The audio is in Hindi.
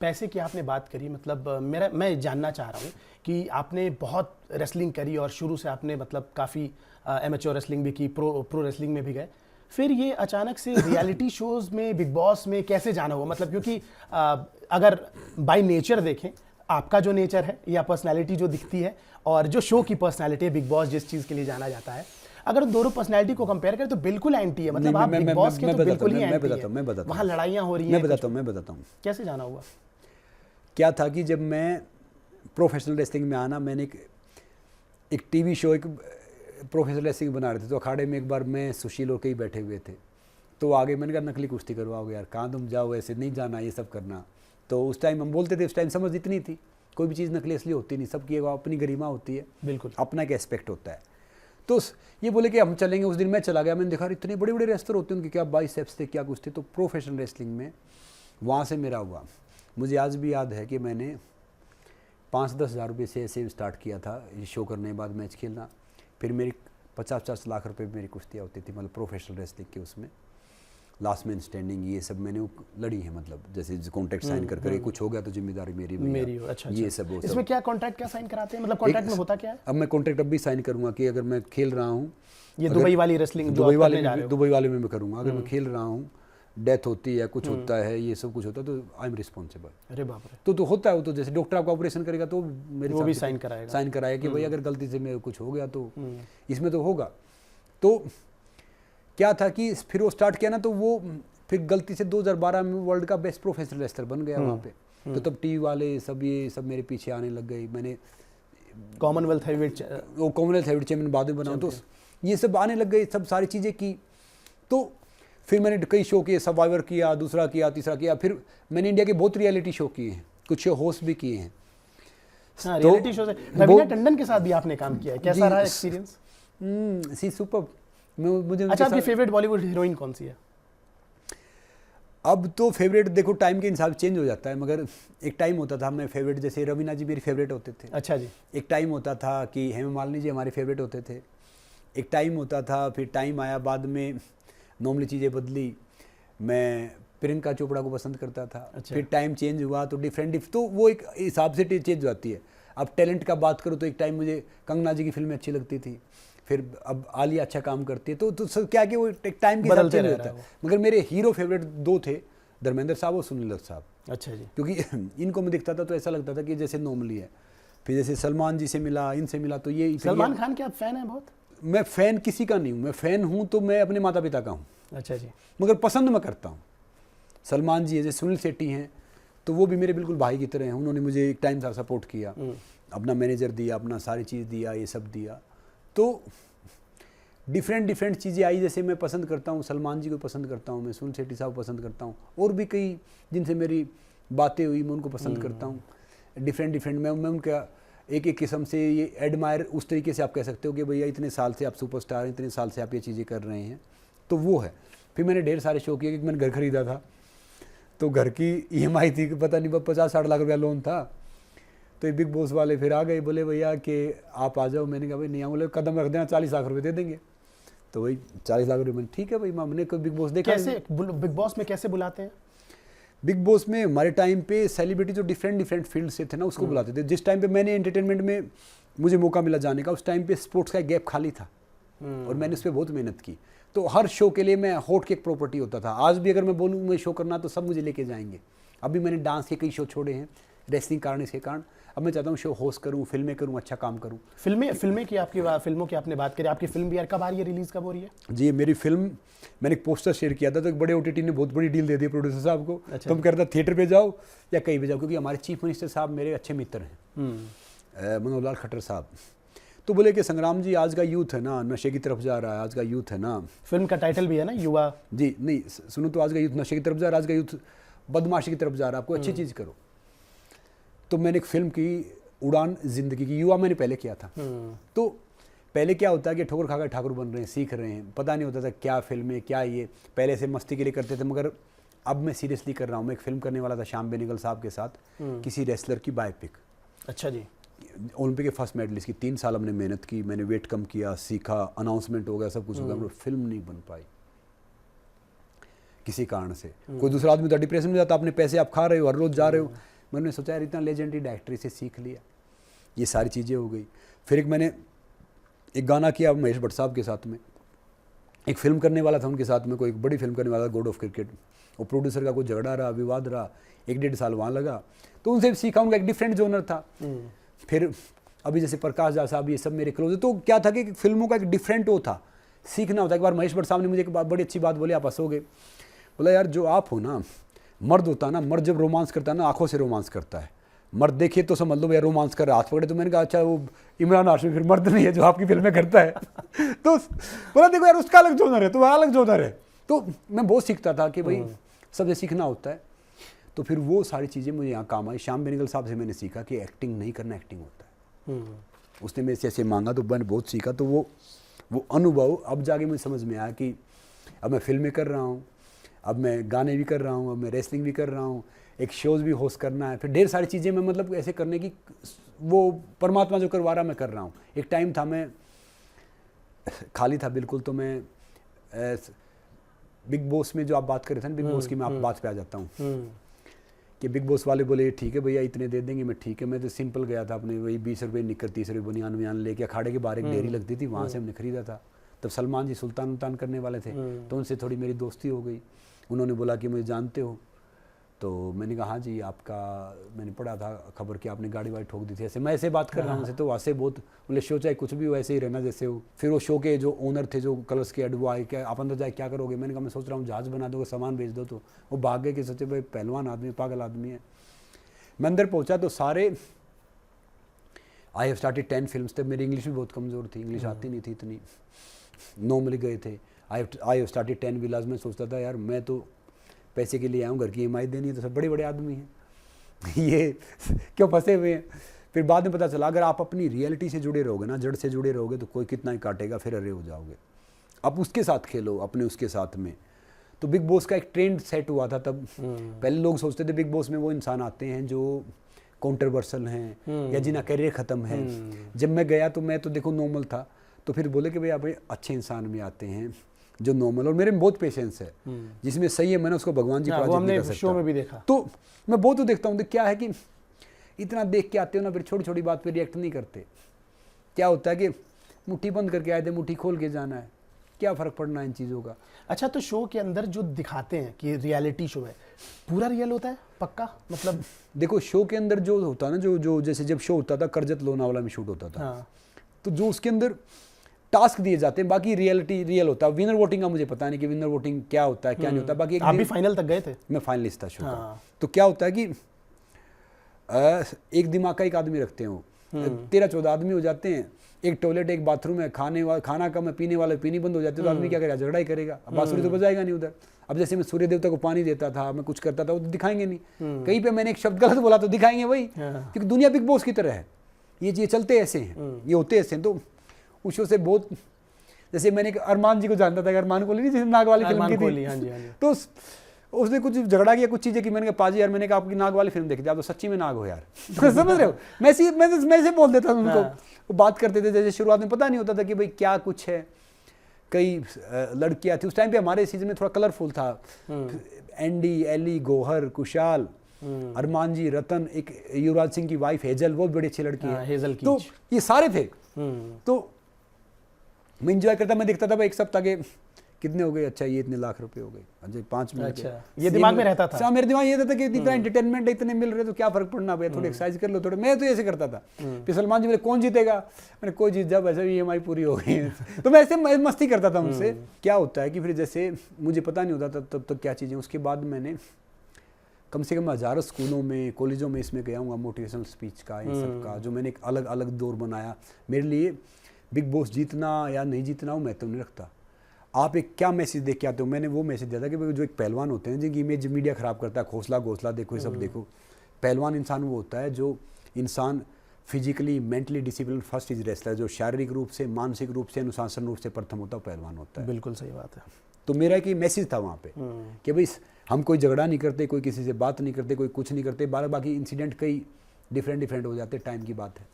पैसे की आपने बात करी, मतलब मैं जानना चाह रहा हूँ कि आपने बहुत रेसलिंग करी और शुरू से आपने मतलब काफ़ी एमेच्योर रेसलिंग भी की, प्रो रेसलिंग में भी गए, फिर ये अचानक से रियलिटी शोज में, बिग बॉस में कैसे जाना हुआ? मतलब क्योंकि अगर बाय नेचर देखें, आपका जो नेचर है या पर्सनैलिटी जो दिखती है और जो शो की पर्सनैलिटी है बिग बॉस जिस चीज़ के लिए जाना जाता है, अगर उन दोनों पर्सनैलिटी को कंपेयर करें तो बिल्कुल एंटी है। मतलब आप बिग बॉस के तो बिल्कुल ही एंटी है, वहाँ लड़ाइयाँ हो रही हैं। मैं बताता हूँ कैसे जाना हुआ। क्या था कि जब मैं प्रोफेशनल रेसलिंग में आना, मैंने एक टीवी शो, एक प्रोफेशनल रेसलिंग बना रहे थे, तो अखाड़े में एक बार मैं, सुशील और कई बैठे हुए थे, तो आगे मैंने कहा नकली कुश्ती करवाओगे यार, कहाँ तुम जाओ, ऐसे नहीं जाना, ये सब करना। तो उस टाइम हम बोलते थे, उस टाइम समझ इतनी थी, कोई भी चीज़ नकली असली होती नहीं, सबकी अपनी गरिमा होती है, बिल्कुल अपना एक एस्पेक्ट होता है। तो ये बोले कि हम चलेंगे। उस दिन मैं चला गया, मैंने देखा इतने बड़े बड़े रेस्लर होते हैं, उनके क्या बाइसेप्स थे, क्या कुछ थे। तो प्रोफेशनल रेसलिंग में वहाँ से मेरा हुआ। मुझे आज भी याद है कि मैंने 5-10 हज़ार रुपये से ऐसे स्टार्ट किया था ये शो करने के बाद मैच खेलना। फिर मेरी 50-50 लाख रुपए मेरी कुश्तियाँ होती थी, मतलब प्रोफेशनल रेसलिंग के, उसमें लास्ट मैन स्टैंडिंग, ये सब मैंने लड़ी है। मतलब जैसे कॉन्ट्रैक्ट साइन कर कुछ हो गया तो जिम्मेदारी मेरी हो। अच्छा, ये सब इसमें क्या कॉन्ट्रैक्ट क्या साइन कराते हैं? मतलब कॉन्ट्रैक्ट में होता क्या है? अब मैं कॉन्ट्रैक्ट अब भी साइन करूंगा कि अगर मैं खेल रहा हूँ, ये दुबई वाली रेसलिंग, दुबई वाले में मैं करूँगा, अगर मैं खेल रहा हूँ, डेथ होती है, कुछ होता है, ये सब कुछ होता है, तो आई एम रिस्पॉन्सिबल। अरे बाप रे। तो होता है वो, तो जैसे डॉक्टर आपका ऑपरेशन करेगा तो मेरे वो भी साइन कराएगा कि भाई अगर गलती से मेरे कुछ हो गया तो इसमें तो होगा। तो क्या था कि फिर वो स्टार्ट किया ना, तो वो फिर गलती से 2012 में वर्ल्ड का बेस्ट प्रोफेशनल रेसलर बन गया वहाँ पे। तो तब टीवी वाले सब ये सब मेरे पीछे आने लग गए। मैंने कॉमनवेल्थ हैवीवेट चैंपियन बाद में बना, तो ये सब आने लग गए, सब सारी चीज़ें की। तो फिर मैंने कई शो किए, सर्वाइवर किया, दूसरा किया, तीसरा किया। फिर मैंने इंडिया के बहुत रियलिटी शो किए हैं, कुछ होस्ट भी किए हैं। हाँ, रियलिटी शो से रवीना टंडन के साथ भी आपने काम किया है, कैसा रहा एक्सपीरियंस? सी सुपर। मुझे अच्छा, आपकी फेवरेट बॉलीवुड हीरोइन कौन सी है? अब तो फेवरेट देखो टाइम के हिसाब से चेंज हो जाता है, मगर एक टाइम होता था मैं फेवरेट, जैसे रवीना जी मेरी फेवरेट होते थे। अच्छा जी। एक टाइम होता था कि हेमा मालिनी जी हमारे फेवरेट होते थे। एक टाइम होता था, फिर टाइम आया बाद में, नॉर्मली चीज़ें बदली, मैं प्रियंका चोपड़ा को पसंद करता था। अच्छा। फिर टाइम चेंज हुआ तो डिफरेंट, तो वो एक हिसाब से चेंज हो जाती है। अब टैलेंट का बात करूँ तो एक टाइम मुझे कंगना जी की फिल्में अच्छी लगती थी, फिर अब आलिया अच्छा काम करती है, तो सब क्या कि वो एक टाइम के साथ चेंज होता है। मगर मेरे हीरो फेवरेट 2 थे, धर्मेंद्र साहब और सुनील दत्त साहब। अच्छा जी। क्योंकि इनको मैं दिखता था तो ऐसा लगता था कि जैसे नॉर्मली है। फिर जैसे सलमान जी से मिला, इनसे मिला, तो ये सलमान खान के आप फैन हैं बहुत? मैं फ़ैन किसी का नहीं हूँ, मैं फ़ैन हूँ तो मैं अपने माता पिता का हूँ। अच्छा जी। मगर पसंद मैं करता हूँ। सलमान जी है, जैसे सुनील शेट्टी हैं, तो वो भी मेरे बिल्कुल भाई की तरह हैं। उन्होंने मुझे एक टाइम था सपोर्ट किया, अपना मैनेजर दिया, अपना सारी चीज़ दिया, ये सब दिया। तो डिफरेंट चीज़ें आई, जैसे मैं पसंद करता हूँ सलमान जी को पसंद करता हूँ, मैं सुनील शेट्टी साहब को पसंद करता हूँ, और भी कई जिनसे मेरी बातें हुई मैं उनको पसंद करता हूँ। डिफरेंट मैं उनका एक किस्म से ये एडमायर, उस तरीके से आप कह सकते हो कि भैया इतने साल से आप सुपरस्टार हैं, इतने साल से आप ये चीज़ें कर रहे हैं, तो वो है। फिर मैंने ढेर सारे शो किए, क्योंकि मैंने घर खरीदा था, तो घर की EMI थी, पता नहीं 50-60 लाख रुपया लोन था। तो ये बिग बॉस वाले फिर आ गए, बोले भैया कि आप आ जाओ। मैंने कहा भाई नहीं आऊँ, बोले कदम रख देना, 40 लाख रुपये दे देंगे। तो वही 40 लाख रुपये, मैंने ठीक है भाई, मैंने बिग बॉस देखा। कैसे बिग बॉस में कैसे बुलाते हैं? बिग बॉस में हमारे टाइम पे सेलिब्रिटी जो डिफरेंट फील्ड से थे ना, उसको बुलाते थे। जिस टाइम पे मैंने एंटरटेनमेंट में मुझे मौका मिला जाने का, उस टाइम पे स्पोर्ट्स का गैप खाली था, और मैंने उस पर बहुत मेहनत की। तो हर शो के लिए मैं हॉट केक प्रॉपर्टी होता था। आज भी अगर मैं बोलूँ मैं शो करना, तो सब मुझे लेके जाएंगे। अभी मैंने डांस के कई शो छोड़े हैं रेसलिंग कारण, इसके कारण। अब मैं चाहता हूँ शो होस्ट करूँ, फिल्में करूँ, अच्छा काम करूँ। फिल्में की फिल्मों की आपने बात करी, आपकी फिल्म भी यार कब आ रही है, रिलीज कब हो रही है? जी, मेरी फिल्म, मैंने एक पोस्टर शेयर किया था, तो एक बड़े OTT ने बहुत बड़ी डील दे दी प्रोड्यूसर साहब को। अच्छा। तुम कहता थिएटर पे जाओ या कहीं पे जाओ, क्योंकि हमारे चीफ मिनिस्टर साहब मेरे अच्छे मित्र हैं, मनोहर लाल खट्टर साहब। तो बोले कि संग्राम जी, आज का यूथ है ना, नशे की तरफ जा रहा है, आज का यूथ है ना। फिल्म का टाइटल भी है ना, युवा। जी नहीं, सुनो तो, आज का यूथ नशे की तरफ जा रहा है, आज का यूथ बदमाशी की तरफ जा रहा है, आपको अच्छी चीज़ करो। तो मैंने एक फिल्म की, उड़ान जिंदगी की, युवा मैंने पहले किया था। तो पहले क्या होता है कि ठोकर खाकर ठाकुर बन रहे हैं, सीख रहे हैं, पता नहीं होता था क्या फिल्म है, क्या ये, पहले से मस्ती के लिए करते थे। मगर अब मैं सीरियसली कर रहा हूँ। मैं एक फिल्म करने वाला था श्याम बेनेगल साहब के साथ, किसी रेसलर की बायोपिक। अच्छा जी। ओलंपिक के फर्स्ट मेडलिस्ट की। 3 साल हमने मेहनत की, मैंने वेट कम किया, सीखा, अनाउंसमेंट हो गया, सब कुछ हो गया, फिल्म नहीं बन पाई किसी कारण से। कोई दूसरा आदमी तो डिप्रेशन में जाता, अपने पैसे आप खा रहे हो, हर रोज जा रहे हो, मैंने सोचा यार इतना लेजेंडरी डायरेक्टर से सीख लिया, ये सारी चीज़ें हो गई। फिर एक मैंने एक गाना किया महेश भट्ट साहब के साथ में, एक फिल्म करने वाला था उनके साथ में, कोई एक बड़ी फिल्म करने वाला था गॉड ऑफ क्रिकेट, और प्रोड्यूसर का कोई झगड़ा रहा, विवाद रहा, 1-1.5 साल वहाँ लगा, तो उनसे सीखा, उनका एक डिफरेंट जोनर था। फिर अभी जैसे प्रकाश झा साहब ये सब मेरे क्लोज है, तो क्या था कि फिल्मों का एक डिफरेंट वो था, सीखना होता है। एक बार महेश भट्ट साहब ने मुझे एक बात, बड़ी अच्छी बात बोली, आप हंसोगे, बोला यार जो आप हो ना, मर्द होता है ना, मर्द जब रोमांस करता है ना आंखों से रोमांस करता है, मर्द देखे तो समझ लो भैया रोमांस कर रहा, हाथ पकड़े। तो मैंने कहा अच्छा वो इमरान हाशमी फिर मर्द नहीं है जो आपकी फिल्में करता है। तो बोला देखो यार उसका अलग जोनर है, तो अलग जोनर है। तो मैं बहुत सीखता था कि भाई सबसे सीखना होता है। तो फिर वो सारी चीज़ें मुझे यहाँ काम आई। श्याम बेनेगल साहब से मैंने सीखा कि एक्टिंग नहीं करना, एक्टिंग होता है। उसने मेरे से ऐसे मांगा तो मैंने बहुत सीखा। तो वो अनुभव अब जाके मुझे समझ में आया कि अब मैं फिल्में कर रहा हूँ, अब मैं गाने भी कर रहा हूँ, अब मैं रेसलिंग भी कर रहा हूँ, एक शोज़ भी होस्ट करना है, फिर ढेर सारी चीज़ें मैं मतलब ऐसे करने की, वो परमात्मा जो करवा रहा मैं कर रहा हूँ। एक टाइम था मैं खाली था बिल्कुल, तो मैं बिग बॉस में जो आप बात कर रहे थे ना, बिग बॉस की मैं आप बात पे आ जाता हूँ कि बिग बॉस वाले बोले ठीक है भैया इतने दे देंगे। मैं ठीक है, मैं तो सिंपल गया था अपने वही 20 रुपये निकल 30 रुपये बनियान वनियान लेके, अखाड़े के बाहर एक डेयरी लगती थी वहाँ से हमने खरीदा था। तब सलमान जी सुल्तान उल्तान करने वाले थे, तो उनसे थोड़ी मेरी दोस्ती हो गई। उन्होंने बोला कि मुझे जानते हो, तो मैंने कहा हाँ जी आपका, मैंने पढ़ा था खबर कि आपने गाड़ी वाड़ी ठोक दी थी। ऐसे मैं ऐसे बात कर रहा हूँ उनसे, तो वहाँ से बहुत बोले शो चाहे कुछ भी हो ऐसे ही रहना जैसे हो। फिर वो शो के जो ओनर थे, जो कलर्स के हेड, वो आए क्या आप अंदर जाए क्या करोगे। मैंने कहा मैं सोच रहा हूँ जहाज़ बना दोगे, सामान भेज दो। तो वो भाग गए कि सोचे भाई पहलवान आदमी, पागल आदमी है। मैं अंदर पहुँचा तो सारे आई हैव स्टार्टेड 10 फिल्म्स। तब मेरी इंग्लिश भी बहुत कमज़ोर थी, इंग्लिश आती नहीं थी इतनी, नॉर्मली गए थे। आई हैव स्टार्टेड 10 विलास। में सोचता था यार मैं तो पैसे के लिए आऊँ, घर की EMI देनी है, तो सब बड़े बड़े आदमी हैं ये क्यों फंसे हुए हैं। फिर बाद में पता चला अगर आप अपनी रियलिटी से जुड़े रहोगे ना, जड़ से जुड़े रहोगे, तो कोई कितना ही काटेगा, फिर अरे हो जाओगे। आप उसके साथ खेलो, अपने उसके साथ में। तो बिग बॉस का एक ट्रेंड सेट हुआ था तब। पहले लोग सोचते थे बिग बॉस में वो इंसान आते हैं जो कॉन्ट्रोवर्सल हैं या जिनका करियर ख़त्म है। जब मैं गया तो मैं तो देखो नॉर्मल था, तो फिर बोले कि भाई आप अच्छे इंसान में आते हैं जो नॉर्मल, और मेरे में बहुत पेशेंस है, जिसमें सही है मैंने उसको भगवान जी वो हमने शो में भी देखा। तो मैं बहुत तो देखता हूँ, तो क्या है कि इतना देख के आते हो ना, फिर छोटी छोटी बात पे रिएक्ट नहीं करते। क्या होता है कि मुट्ठी बंद करके आए थे, मुट्ठी खोल के जाना है, क्या फ़र्क पड़ना है इन चीज़ों का। अच्छा, तो शो के अंदर जो दिखाते हैं कि रियलिटी शो है, पूरा रियल होता है पक्का? मतलब देखो शो के अंदर जो होता है ना, जो जैसे जब शो होता था करजत लोनावाला में शूट होता था, हाँ। तो जो उसके अंदर टास्क दिए जाते हैं, बाकी रियलिटी रियल होता है। विनर वोटिंग का मुझे पता नहीं कि विनर वोटिंग क्या होता है क्या नहीं होता। बाकी आप भी फाइनल तक गए थे? मैं फाइनलिस्ट था शो का। हाँ। तो क्या होता है कि एक दिमाग का एक आदमी रखते हो, 13-14 आदमी हो जाते हैं, एक टॉयलेट एक बाथरूम है, खाना कम है, पीने वाले पीनी बंद हो जाते हैं, तो आदमी क्या करेगा, झगड़ा ही करेगा। अब बांसुरी तो बजाएगा नहीं उधर। अब जैसे मैं सूर्य देवता को पानी देता था, मैं कुछ करता था, वो तो दिखाएंगे नहीं। कहीं पे मैंने एक शब्द गलत बोला तो दिखाएंगे वही, क्योंकि दुनिया बिग बॉस की तरह है, ये चलते ऐसे हैं, ये होते ऐसे हैं। तो उस शो से बहुत, जैसे मैंने अरमान जी को जानता था, अरमान कोहली नहीं, नाग वाली फिल्म की थी, हाँ जी, हाँ जी। तो उसने कुछ झगड़ा किया, कुछ चीज़ें की, मैंने कहा पाजी यार, मैंने कहा आपकी नाग वाली फिल्म देखी थी, आप तो सच्ची में नाग हो यार। समझ रहे हो, मैं से बोल देता था उनको। वो बात करते थे, जैसे शुरुआत में पता नहीं होता था कि भाई क्या कुछ है। कई लड़कियां थी उस टाइम पे, हमारे सीजन में थोड़ा कलरफुल था। एंडी, एली, गोहर, कुशाल, अरमान जी, रतन, एक युवराज सिंह की वाइफ हेजल, वो बड़ी अच्छी लड़की है, हेजल की। तो ये सारे थे। तो मैं इंजॉय करता, मैं देखता था भाई एक सप्ताह के कितने हो गए, अच्छा ये इतने लाख रुपए हो गए, अच्छा 5 मिनट। अच्छा, ये दिमाग में रहता था? मेरे दिमाग ये था कि इतना एंटरटेनमेंट इतने मिल रहे तो क्या फर्क पड़ना भैया, थोड़ी एक्सरसाइज कर लो थोड़े। मैं तो ऐसे करता था। फिर सलमान जी बोले कौन जीतेगा, मैंने कोई जीत जा, वैसे भी EMI पूरी हो गई। तो मैं ऐसे मस्ती करता था उनसे। क्या होता है कि फिर जैसे मुझे पता नहीं होता था तब तक क्या चीज़ें। उसके बाद मैंने कम से कम हज़ारों स्कूलों में, कॉलेजों में इसमें गया हूँ, मोटिवेशनल स्पीच का, इन सब का, जो मैंने एक अलग अलग दौर बनाया। मेरे लिए बिग बॉस जीतना या नहीं जीतना वो महत्व नहीं रखता, आप एक क्या मैसेज देख के आते हो। मैंने वो मैसेज दिया था कि जो एक पहलवान होते हैं जिनकी इमेज मीडिया ख़राब करता है, घोंसला देखो, ये सब देखो। पहलवान इंसान वो होता है जो इंसान physically mentally discipline first is wrestler, जो शारीरिक रूप से, मानसिक रूप से, अनुशासन रूप से प्रथम होता है, पहलवान होता है। बिल्कुल सही बात है। तो मेरा एक मैसेज था वहाँ पे कि भाई हम कोई झगड़ा नहीं करते, कोई किसी से बात नहीं करते, कोई कुछ नहीं करते, बाकी इंसिडेंट कई डिफरेंट हो जाते, टाइम की बात है।